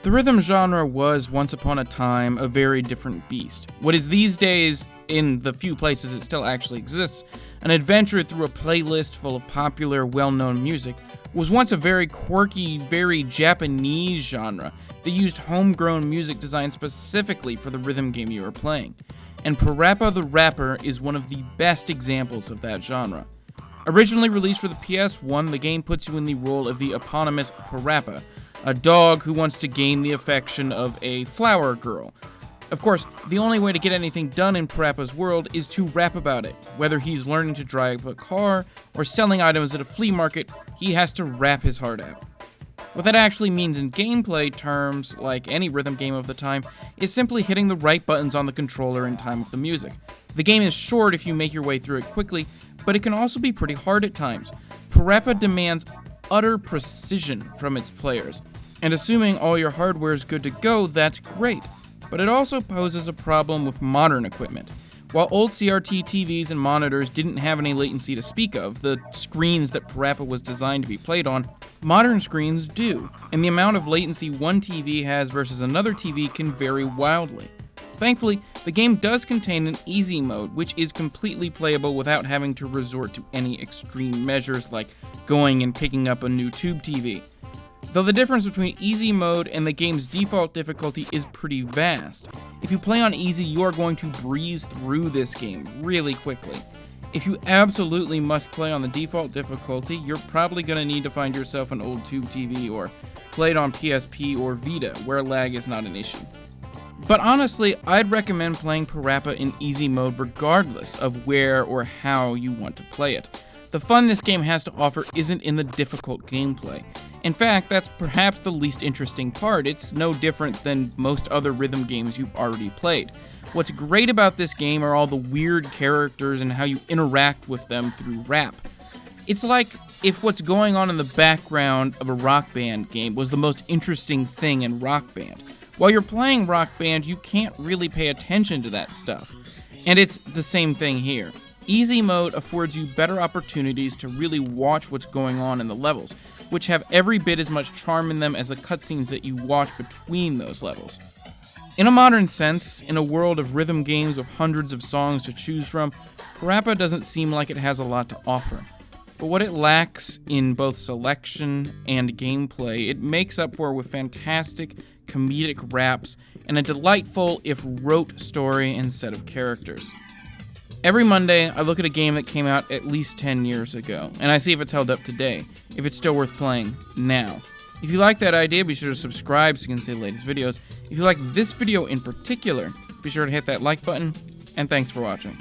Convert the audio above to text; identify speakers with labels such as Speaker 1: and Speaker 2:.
Speaker 1: The rhythm genre was, once upon a time, a very different beast. What is these days, in the few places it still actually exists, an adventure through a playlist full of popular, well-known music, was once a very quirky, very Japanese genre that used homegrown music designed specifically for the rhythm game you were playing. And PaRappa the Rapper is one of the best examples of that genre. Originally released for the PS1, the game puts you in the role of the eponymous PaRappa, a dog who wants to gain the affection of a flower girl. Of course, the only way to get anything done in PaRappa's world is to rap about it. Whether he's learning to drive a car or selling items at a flea market, he has to rap his heart out. What that actually means in gameplay terms, like any rhythm game of the time, is simply hitting the right buttons on the controller in time with the music. The game is short if you make your way through it quickly, but it can also be pretty hard at times. PaRappa demands utter precision from its players, and assuming all your hardware is good to go, that's great. But it also poses a problem with modern equipment. While old CRT TVs and monitors didn't have any latency to speak of, the screens that PaRappa was designed to be played on, modern screens do, and the amount of latency one TV has versus another TV can vary wildly. Thankfully, the game does contain an easy mode, which is completely playable without having to resort to any extreme measures like going and picking up a new tube TV. Though the difference between easy mode and the game's default difficulty is pretty vast. If you play on easy, you are going to breeze through this game really quickly. If you absolutely must play on the default difficulty, you're probably going to need to find yourself an old tube TV or play it on PSP or Vita, where lag is not an issue. But honestly, I'd recommend playing PaRappa in easy mode regardless of where or how you want to play it. The fun this game has to offer isn't in the difficult gameplay. In fact, that's perhaps the least interesting part. It's no different than most other rhythm games you've already played. What's great about this game are all the weird characters and how you interact with them through rap. It's like if what's going on in the background of a Rock Band game was the most interesting thing in Rock Band. While you're playing Rock Band, you can't really pay attention to that stuff. And it's the same thing here. Easy mode affords you better opportunities to really watch what's going on in the levels, which have every bit as much charm in them as the cutscenes that you watch between those levels. In a modern sense, in a world of rhythm games with hundreds of songs to choose from, PaRappa doesn't seem like it has a lot to offer. But what it lacks in both selection and gameplay, it makes up for with fantastic comedic raps and a delightful, if rote, story and set of characters. Every Monday, I look at a game that came out at least 10 years ago, and I see if it's held up today, if it's still worth playing now. If you like that idea, be sure to subscribe so you can see the latest videos. If you like this video in particular, be sure to hit that like button, and thanks for watching.